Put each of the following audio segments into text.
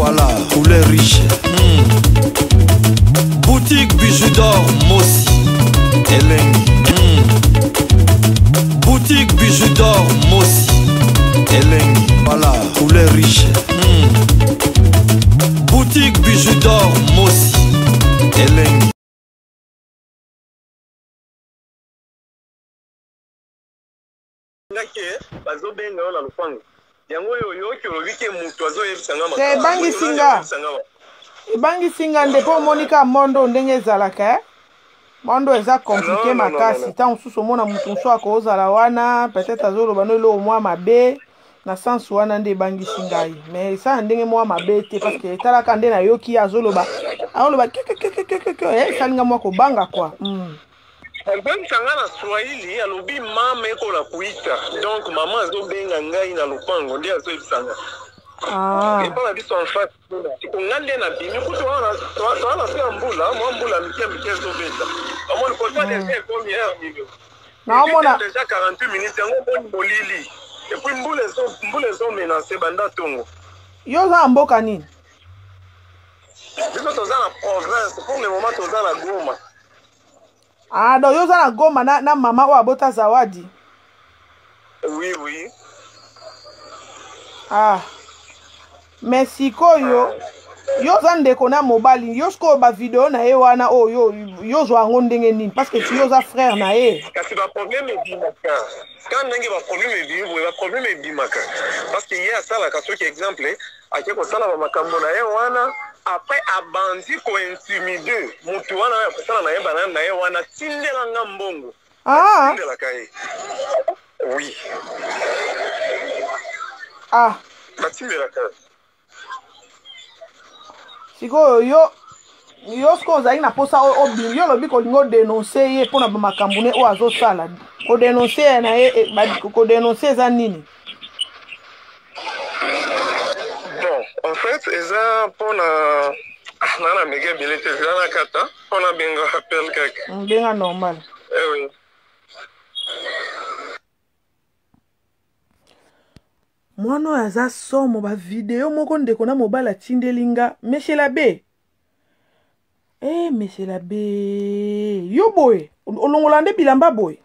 Voilà, poulet riche. Boutique bijoux d'or, Mossi. Elengi. Boutique bijoux d'or, Mossi. Elengi. Voilà, poulet riche. Boutique bijoux d'or, Mossi. Elengi. Bangi singa ndepo monika mondo ndenge ezalaka mondo eza compliqué makasi tant susu mona mutu nso akozala wana peut-être azoloba no lo mwa mabe na sens wana nde bangi singa yi mais ça ndenge mwa mabe te parce que talaka nde na yoki azoloba salinga mwa kobanga kwa Ben sangana Swahili alobi mama eko la kuita donc maman azobenga ngai na lupango ndia azo ibisanga et pas la biso en face ko ngande na bimi kuto wana pia mbula mikia zobeta amoni ko pas des combien minutes na mona déjà 48 minutes yango boni bolili et puis mbule zo menacer banda tongo yo za mboka nini biso toza na province pour le moment toza na Goma. Ah, donc yo za na Goma na mama wa bota zawadi. Oui, oui. Ah. Merci koyo. Yo za ndeko na mobali, yo sko ba video na ye wana o yo zo ango ndenge nini parce que tu yo za frère na ye. Kasi ba problème ebimaka. Quand ndenge ba problème ebimaka. Parce que hier ça la kaso ki exemple, akeko sala ba makambo na ye wana. Après abandi ko intimider mutu wana ya kusala na ye banana na ye wana tindela ngambongo. Ah. Tindela kai. Oui. Ah. Batindela kai. Siko yo sko za ina posa obi yo lobi ko ngo dénoncer ye pona ba makambo ne o azo sala. Ko dénoncer na ye ko dénoncer za nini? En fait, eza pona nana mege bilete zana kata pona benga appel kaka. Benga normal. Eh oui. Mwana aza somo ba video moko ndeko na mobala tindelinga Monsieur Labe. Monsieur Labe. Yo boy, olongolande bilamba boy.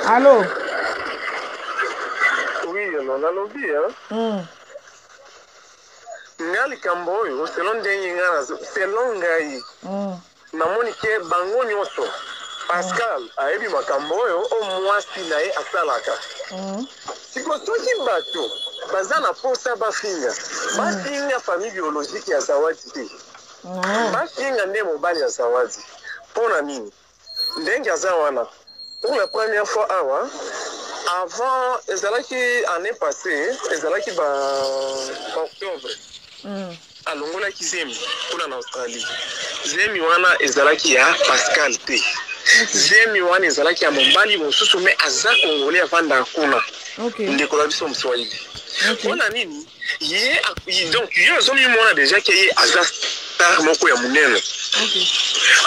Allô? On a lobby, hein? Ngali kamboyo, selon denye ngana, selon ngai. Namoni ke bango nyoso. Pascal, aebi makamboyo, o mwasi na ye asalaka. Siko soki bato, bazana posa bafinga. Bafinga famille biologique ya zawadi te. Bafinga nde mobali ya zawadi. Pona nini? Ndenge aza wana. Pour la première fois, avant, l'année passée, octobre, à Longola qui Zemi, en Australie. Zemi wana ezalaki ya Pascal T. Zemi wana ezalaki ya Mombali, mosusu me aza Congolais avant d'akuna. Ndeko la biso mswahili. Pona nini? Donc, yozomi mona déjà ki ye aza star moko ya munene.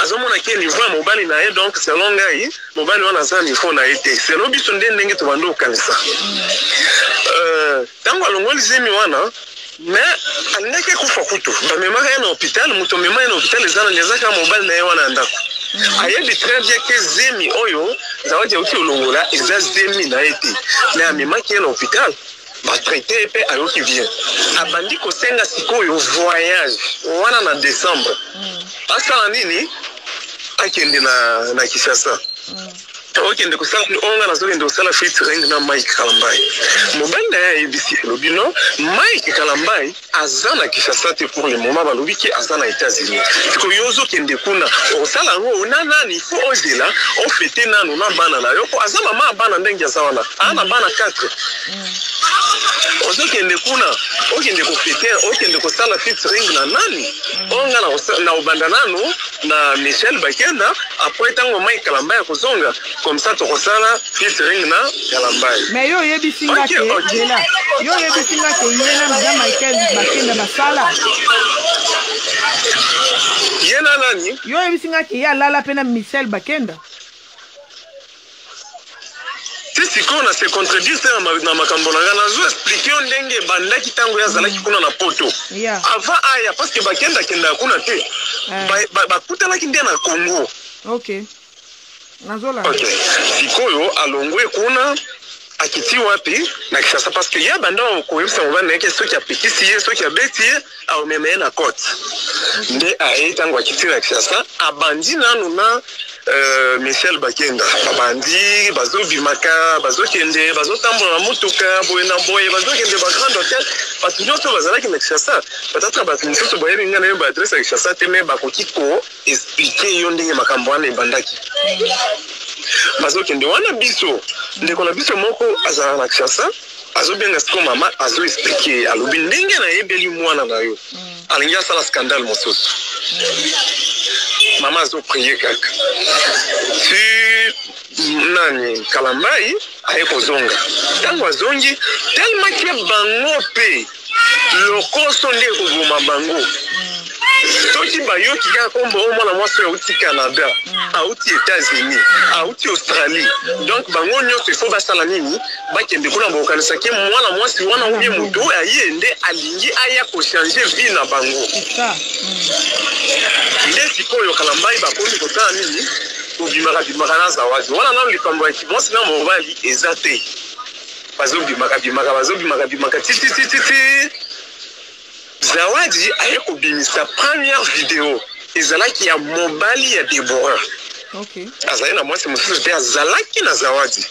Azomona ke niveau mobali na ye donc selon ngai mobali wana za niveau na été selon biso ndenge to bando kanisa tango alongoli Zemi wana mais andeke kufa kutu ba memaka ya na hôpital muto mema ya na hôpital ezana ngezaka mobali na ye wana ndako ayebi très bien que Zemi oyo zawadi uki olongola eza Zemi na été mais amemaki ya na hôpital ba traité pe ayoki bien abandi kosenga sikoyo voyage wana na décembre asala nini akende na Kinshasa okende kusala onga na zokende kusala featuring na Mike Kalambai mobali na ya ABC lobino Mike Kalambai azana Kinshasa te pour le moment balobi ki azana États-Unis tiko yozo kende kuna osala ngo nani fo ozela on fete nanu na bana na yo ko azama ma bana ndenge azawana ana bana 4 ozokende kuna okende ko fete okende ko sala featuring na nani onga na obanda nanu na Michel Bakenda après tango Mike Kalambai kozonga comme ça to kosala featuring na Kalambai mais yo yebi singa ke dela yo yebi singa ke yena na Michael Bakenda basala yena nani yo yebi singa ke ya lala pena Michel Bakenda te nde sikoyo na se contredire na makambo na nga nazo explike yo ndenge ebandaki ntango ye azalaki kuna na poto avant aya parce que bakendakenda kuna te bakutanaki nde na Congo. Ok. Sikoyo alongwe kuna akiti wapi na Kinshasa parce que ya banda koyebisa mobali na yeke soki apekisi ye soki abeti ye aomema ye na kote nde aye ntango akiti na Kinshasa abandi nanu na Michel Bakenda babandi bazobimaka bazokende bazotambola na motuka boye na boye bazokende ba grand hôtel bato nyonso bazalaki na Kinshasa peut-être bato mosusu boyebi nga na yo baadresse ya Kinshasa te me bakoki ko explike yo ndenge makambo wana ebandaki bazokende wana biso ndeko na biso moko azala na Kinshasa azobenga siko mama azo explique alobi ndenge na yebeli mwana na yo alingi asala scandale mosusu mama azo prier kaka nani Kalambai aye kozonga ntango azongi tellement que bango pe lokoso nde koboma bango soki bayoki kaka kombo omwana mwasi oyo auti Canada auti États-Unis auti Australie donc bango nyonso ifo basala nini bakende kuna bokanisaki mwana mwasi wana ubie moto aye nde alingi aya kochange vie na bango nde sikoyo Kalambai bakomi kotala nini kobimaka na zawadi wana nano likambo ya kimwasi na mobali eza te bazobimaka titititi zawadi aye kobimisa première vidéo ezalaki ya mobali ya Deborah azali na mwasi mosusu te azalaki na zawadi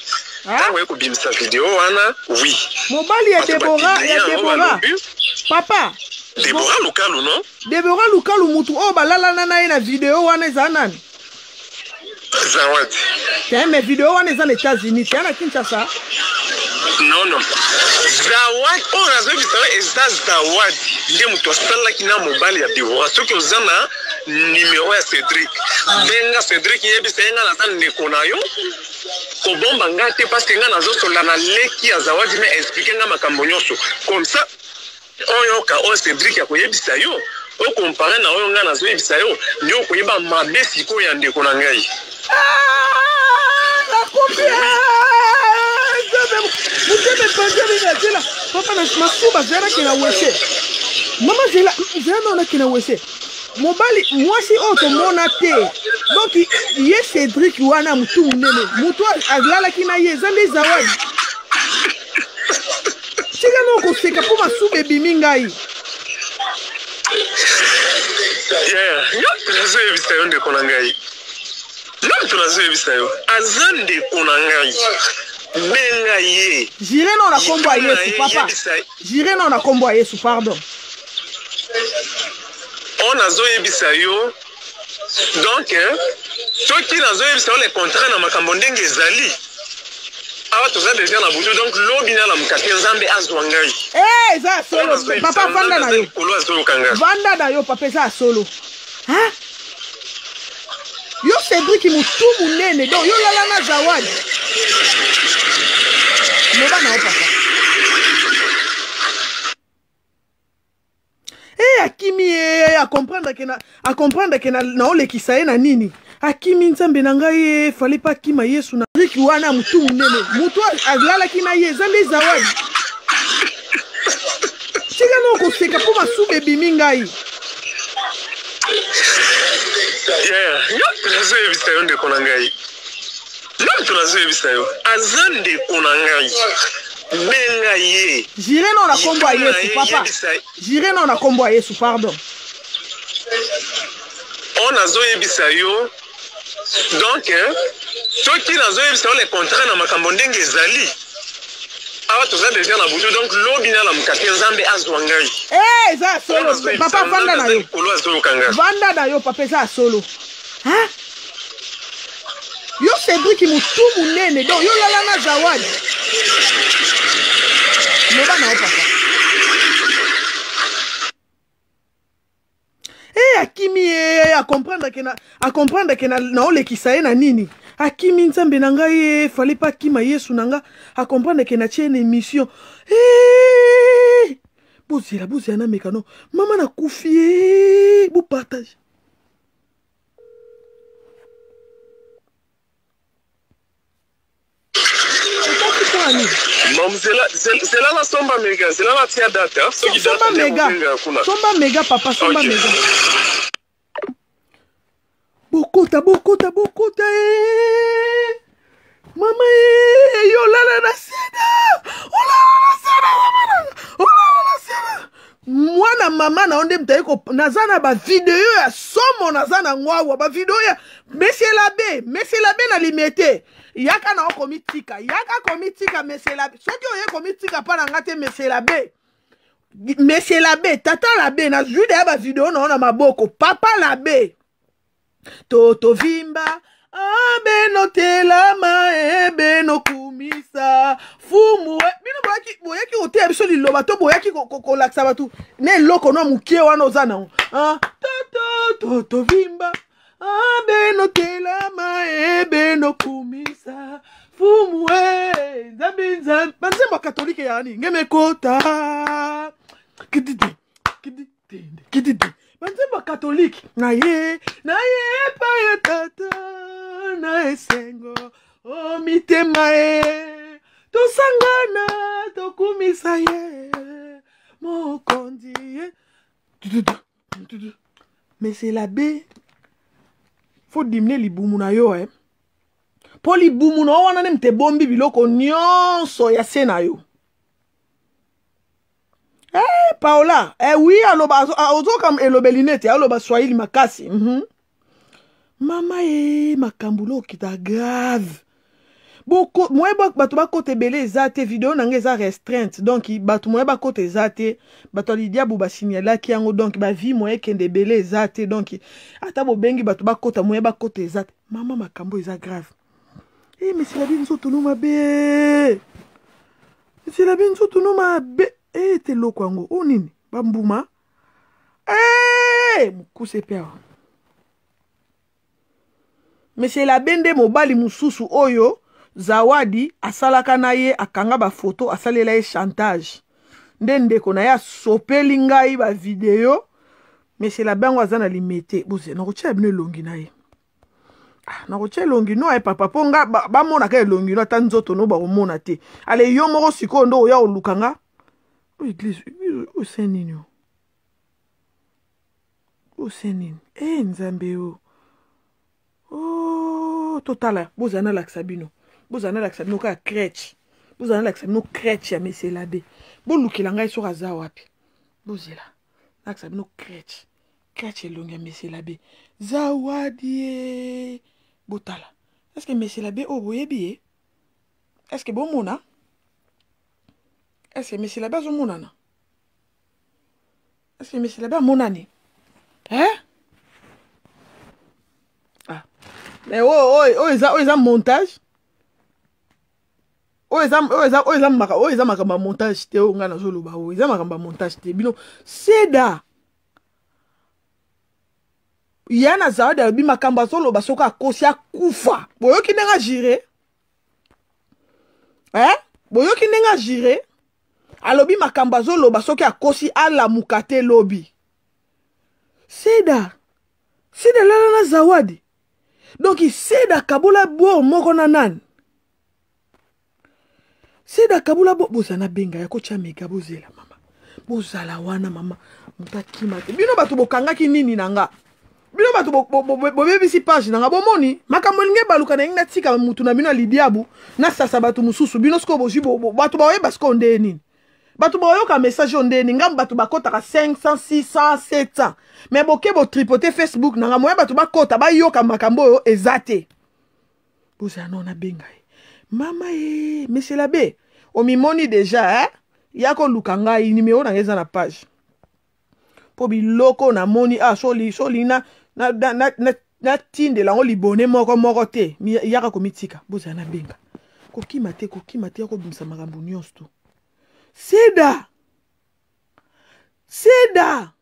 ntango aye kobimisa video wana oui mobali ya Deborah papa Deborah Lukalu non Deborah Lukalu mutu oyo balalana na ye na video wana eza nani zawadi te me video wana eza na États-Unis te na Kinshasa non zawadi oyo nazobisa eza zawadi nde moto asalaki na mobali ya Deborah soki oza na numero ya Cédric benga Cédric yebisa ye nga naza ndeko na yo kobomba nga te parce que nga nazosola na leki ya zawadi me explike nga makambo nyonso comme ça oyo ka oyo Cédric akoyebisa yo okompare na oyo nga nazoyebisa yo nde okoyeba mabe sikoyo ya ndeko na ngai papa na masuba zera kina wese mama zela na kina wese mobali mwasi oyo tomona te donc ye Cédric wana mutu munene mutu alalaki na ye eza nde zawadi tika na okoseka mpo masuba ebimi ngai nazoyebisa yo ndeko na ngai nazoyebisa yo aza ndeko na ngai benga ye jire na kombo ya Yesu papa jire na kombo ya Yesu pardon on nazoyebisa yo donc soki nazoyebisa yo le contrat na makambo ndenge ezali awa toza deja na butu donc lobi na la mukate nzambe azwa ngai eza solo papa vanda na yo vanda na yo papa eza solo yo Cédric mutu munene donc yo lala na zawadi loba na yo papa akimi akomprendre ke na olekisa ye na nini akimi nzambe na ngai fale pa akima Yesu na riki wana mutu munene mutu alalaki na ye eza nde zawadi tika na okoseka mpo masuba ebimi ngai nazoyebisa yo ndeko na ngai nazoyebisa yo aza ndeko na ngai benga ye jire na kombo ya Yesu papa jire na kombo ya Yesu pardon on nazoyebisa yo donc soki nazoyebisa yo le contrat na makambo ndenge ezali awa toza deja na butu donc lobi na la mukate nzambe azwa ngai eza solo papa vanda na yo vanda na yo papa eza solo yo Cédric mutu munene donc yo lala na zawadi loba na yo papa akimi akomprendre ke na olekisa ye na nini akimi nzambe na ngai fale pa akima Yesu na nga akomprendre ke na tie na émission bozela na mekano mama na kufi bo partage nani Mam c'est là la somba méga, c'est là la tia date. Somba méga. Somba méga papa, somba Okay. méga. Bokota. Mama yo lala na seda. Oh la seda. Mwana mama na onde mtaiko nazana ba video ya somo nazana ngwawa ba video ya Monsieur l'abbé na limité. Yaka na komitika. Yaka komitika Monsieur l'abbé. Soki oye komitika pa na ngate Monsieur l'abbé. Monsieur l'abbé, tata l'abbé na jude ya ba video na maboko. Papa l'abbé. Toto vimba. Abeno telama ebeno kumisa fumu bino boyaki oteya biso liloba to boyaki kolakisa batu ne eloko no mukie wana oza nango toto vimba abeno telama ebeno kumisa fumu nzambi banzembo katolike yani ngemekota kididi banzembo katolike na ye pa ya tata na esengo o mitema tosangana tokumisa ye mokondi mais c'est l'abbé faut diminuer libumu na yo po libumu na wana ne mte bombi biloko nyonso ya se na yo Paola oui aloba ozoka elobelinete aloba swahili makasi mama makambulo kita grave boko moi bato ba kote belé ezate vidéo nanga eza restreinte donc bato moi ba kote ezate bato lidia bu ba signala ki yango donc ba vie moi kende belé ezate donc ata bo bengi bato ba kota moi ba kote ezate mama makambo eza grave mais c'est la bien nzoto no mabe c'est la bien nzoto no mabe te loko yango o nini bambuma mukuse père Monsieur la bende mobali mususu oyo Zawadi asalaka na ye akanga ba photo asalela ye chantage ndeko na ya sopeli ngai ba video Monsieur la bango azana limité boze na kotia bino longi na ye na kotia longi no papa ponga ba mona ka longi no tanzoto no ba omona te ale yo moko siko ndo ya olukanga o église o senino nzambe o totala bozana laksabino ka crèche bozana laksabino crèche ya Monsieur l'abbé bolukila ngai so kaza wapi bozela laksabino crèche elongi ya Monsieur l'abbé Zawadi botala est-ce que Monsieur l'abbé boyebi est-ce que bomona est-ce que Monsieur l'abbé azomonana est-ce que Monsieur l'abbé amonani mais eza montage eza makamba montage te nga nazoloba eza makamba montage te bino seda yana Zawadi alobi makamba azoloba soki akosi akufa boyoki ndenge agire boyoki ndenge agire alobi makamba azoloba soki akosi alamuka te lobi seda lala na Zawadi donc seda kabula bo moko na nani seda kabula bo bozana benga ya kocha mega bozela mama bozala wana mama mutakima te bino bato bokangaki nini nanga bino bato bobebisi page nanga bomoni makambo linge baluka na nginga tika mutu na bino lidiabu na sasa bato mususu bino sko bozi bato baoyeba sko nde nini bato baoyoka message onde nini ngam bato bakotaka 500 600 700 mais boke bo tripoter Facebook nanga moya bato bakota bayoka makambo oyo ezate bozala nona benga mama Monsieur l'abbé omimoni déjà yako luka ngai numéro na eza na page po biloko na moni soli na tinde lango libone moko te yaka komitika bozala na benga kokima te yako bimisa makambo nyonso to seda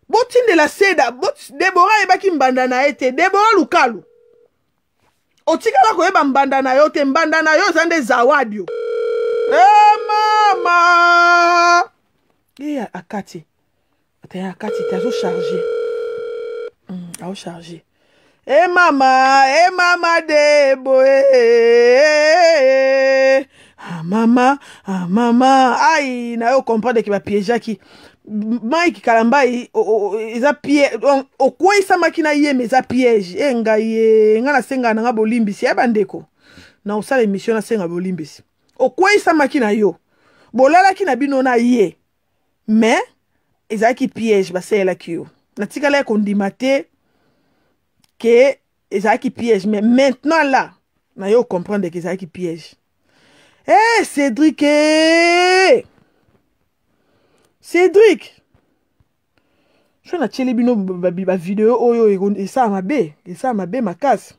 botindela seda Debora ebaki mbanda na ete Debora lukalu otikala koyeba mbanda na yo te mbanda na yo zande Zawadi yo mama akati tazo charger charger mama debo mama ai na yo comprendre que ba piège qui Mike Kalambai eza piège o kwesa makina yeme eza piège ngai ngana senga na bolimbisi ya bandeko na osala émission na senga bolimbisi o kwesa makina yo bolala ki na bino na ye mais eza ki piège ba sela ki yo na tikala ko ndimate que eza ki piège mais maintenant là na yo comprendre que eza ki piège. Cédric Cédric je na tcheli bino ba vidéo oyo esa mabe makasi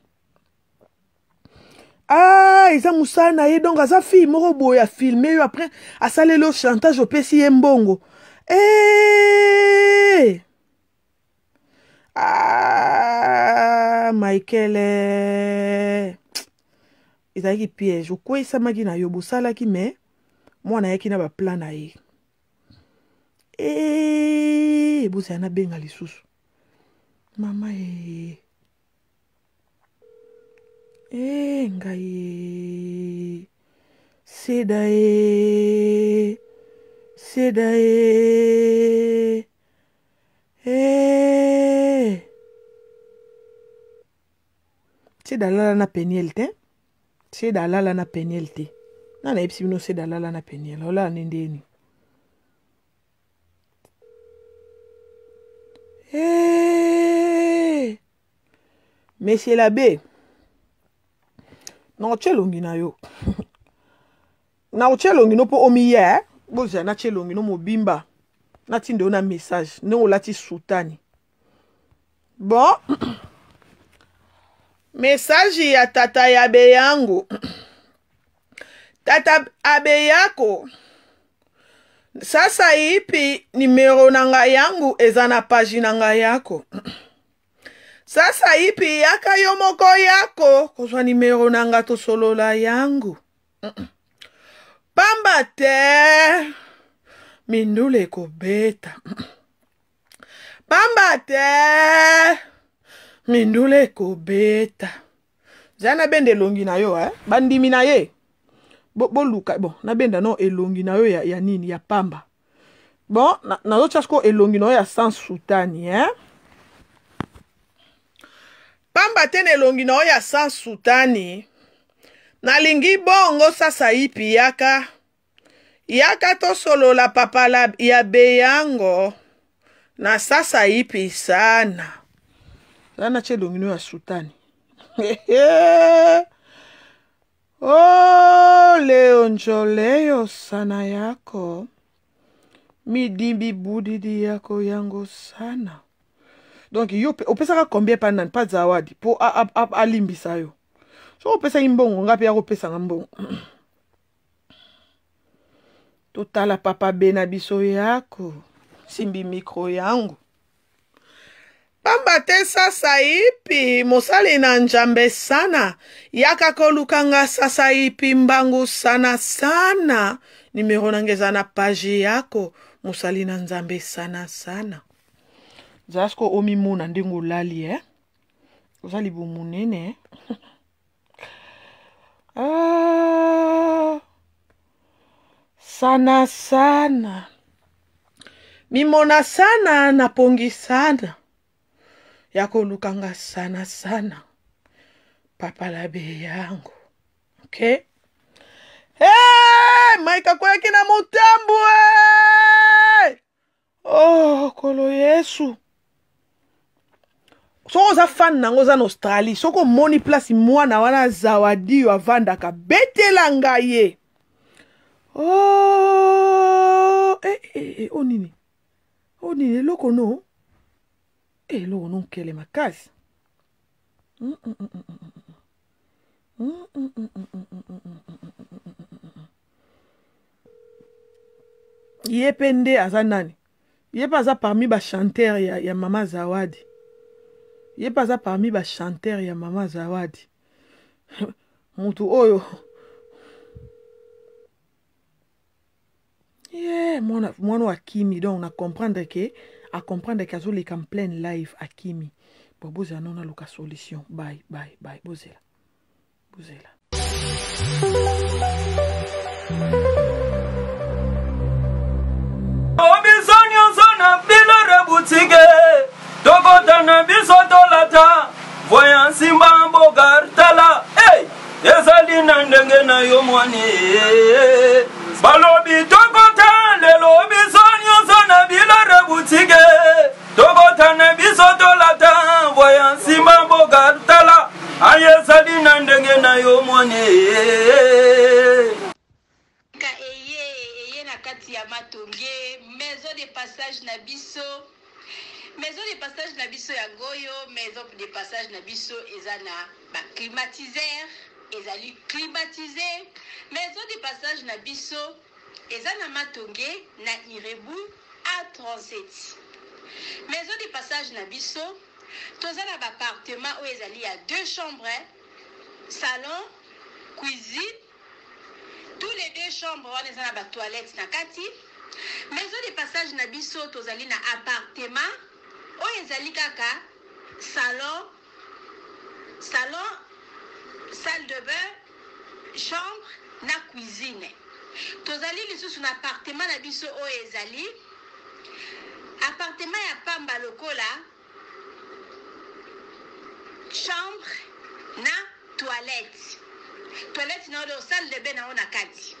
eza musana ye donc aza fille moko boye a filmé yo après asale le chantage opesi ye mbongo Michael ezalaki piège okwesamaki na yo bosalaki me mwana yaki na baplan na ye bozala na benga lisusu mama ngai seda seda lala na peniel te seda lala na peniel te nana yebisi bino seda lala na peniel olala nendeni Monsieur l'abbé na ochelongi na yo na ochelongi no po omiye boza na chelongi no mobimba na tinde na message ne olati sultani bon message ya tata ya be yangu tata abe yako sasa ipi numero nanga yangu eza na page nanga yako sasa ipi yaka yo moko yako kozwa numero nanga to solola yangu pamba te mindule kobeta pamba te mindule kobeta zana bende elongi na yo bandimi na ye boluka bon na benda no elongi na yo ya nini ya pamba bon na zo chasko elongi na yo ya sans sultani pamba te elongi na yo ya sans sultani nalingi bongo sasa ipi yaka to solola papa ya beyango na sasa ipi sana zana chelongi no ya sultani leonjoleyo sana yako midimbi budidi yako yango sana donc yo opesaka combien panani pa zawadi po alimbisa yo so opesa imbongo ngapi ya kopesa ngambongo totala papa bena biso yako simbi mikro yangu pamba te sasa ipi mosali na njambe sana yaka kolukanga sasa ipi mbangu sana nimero nangeza na page yako mosali na nzambe sana zasko omimuna ndingu lali ozali bumunene sana mimona sana napongi sana yako lukanga sana papa labe yangu okay maika kwa kina mutambu kolo yesu soko za fan nango za na Australie soko moni place mwana wana zawadi yo avandaka betela ngaye onini loko no loko no kele makasi yepe nde aza nani yepe aza parmi ba chanteur ya mama zawadi yepe aza parmi ba chanteur ya mama zawadi mutu oyo mwana wa Kimi donc na comprendre que azoleka en plein live akimi bon bozela nona loka solution bye bozela Obisonyo sona bilere boutique Tokotana bisotolata Voyant simba mbogartala Hey! Ezali nandenge na yo mwane Balobi tokota lelo obisonyo sona bilere boutique Tokotana bisotolata Voyant simba mbogartala Ayezali nandenge na yo mwane ya matonge maison de passage na biso ya goyo maison de passage na biso ezana ba climatiseur ezali climatisé maison de passage na biso ezana matonge na Irebu A37 maison de passage na biso tozana ba appartement où ezali ya 2 chambres salon cuisine. Tous les 2 chambres, on est dans la toilette na kati. Maison de passage na biso tozali na appartement. O ezali kaka salon, salle de bain, chambre na cuisine. Tozali lisusu na appartement na biso o ezali appartement ya pamba lokola chambre na toilette. Toilette na do salle de bain na ona kati.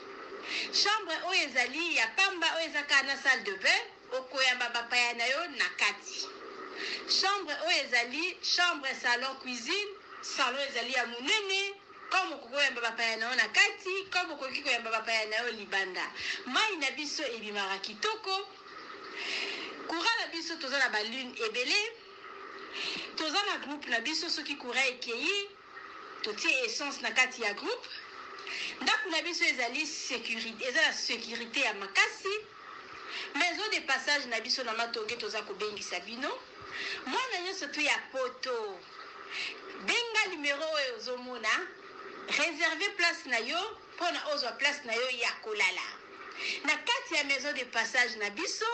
Chambre o ezali ya pamba o ezaka na salle de bain okoyamba bapaya na yo na kati. Chambre o ezali chambre salon cuisine, salon ezali ya munene comme koyamba bapaya na yo na kati, comme koyamba bapaya na yo libanda. Mai na biso ebimara kitoko. Courant na biso toza na ba lune ebele. Toza na groupe na biso soki courant ekeyi totie essence na kati ya groupe. Ndako na biso ezali sécurité, ezala sécurité ya makasi. Maison de passage na biso na matonge toza kobengisa bino. Mwana nyonso tu ya poto. Benga numéro oyo ozomona. Réserver place na yo pona ozwa place na yo ya kolala. Na kati ya maison de passage na biso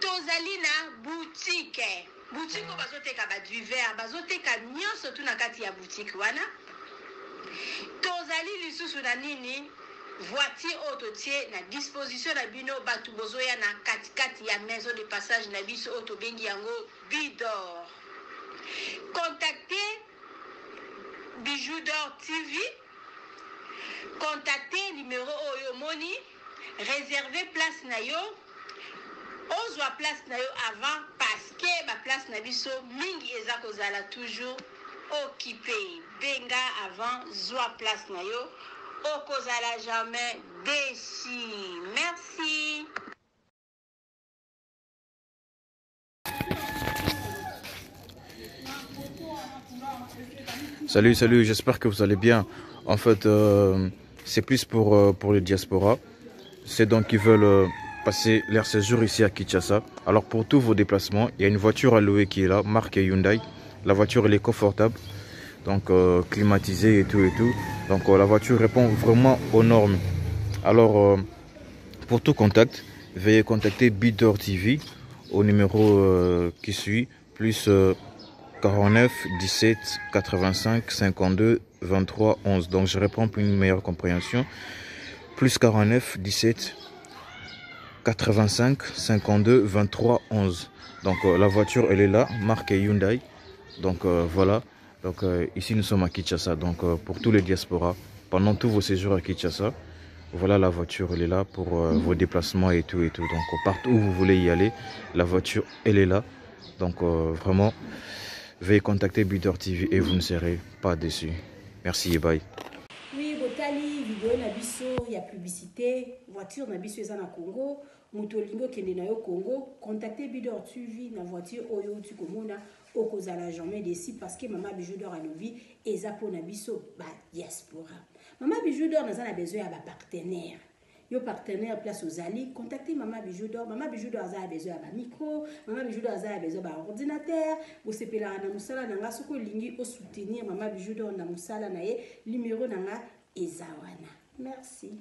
tozali na boutique. Boutique bazoteka ba du verre, bazoteka nyonso tu na kati ya boutique wana. Tozali lisusu na nini voiture autotie na disposition na bino batu bozoya na kati ya maison de passage na biso auto bengi yango Bidor. Contactez Bijou d'Or TV. Contactez numéro oyo moni, réservez place na yo. Ozwa place na yo avant parce que ba place na biso mingi eza kozala toujours occupé. Benga avant zwa place na yo okozala jamais déçu. Merci. Salut, j'espère que vous allez bien. En fait, c'est plus pour les diasporas. C'est donc qui veulent passer leur séjour ici à Kinshasa. Alors pour tous vos déplacements, il y a une voiture à louer qui est là, marque Hyundai. La voiture elle est confortable, donc climatisée et tout. Donc la voiture répond vraiment aux normes. Alors pour tout contact, veuillez contacter Bidor TV au numéro qui suit, plus 49 17 85 52 23 11. Donc je réponds pour une meilleure compréhension. Plus 49 17 85 52 23 11. Donc la voiture elle est là, marque Hyundai. Donc voilà. Donc ici nous sommes à Kinshasa. Donc pour tous les diasporas, pendant tous vos séjours à Kinshasa, voilà la voiture elle est là pour vos déplacements et tout. Donc partout où vous voulez y aller, la voiture elle est là. Donc vraiment, veuillez contacter Bidor TV et vous ne serez pas déçus. Merci et bye. Oui, Botali, vidéo na biso, il y a publicité, voiture na biso eza na Congo, mutolingo kende na yo Congo, contactez Bidor TV na voiture oyo tu komona okozala jamais déçu parce que Maman Bijou d'Or alobi eza po na biso ba diaspora. Maman Bijou d'Or naza na besoin ya ba partenaire. Yo partenaire place aux alliés, contactez Maman Bijou d'Or. Maman Bijou d'Or a besoin de micro, Maman Bijou d'Or a besoin d'un ordinateur. Vous sepelez na musala nanga soko lingi au soutenir Maman Bijou d'Or na musala na ye numéro nanga ezawana. Merci.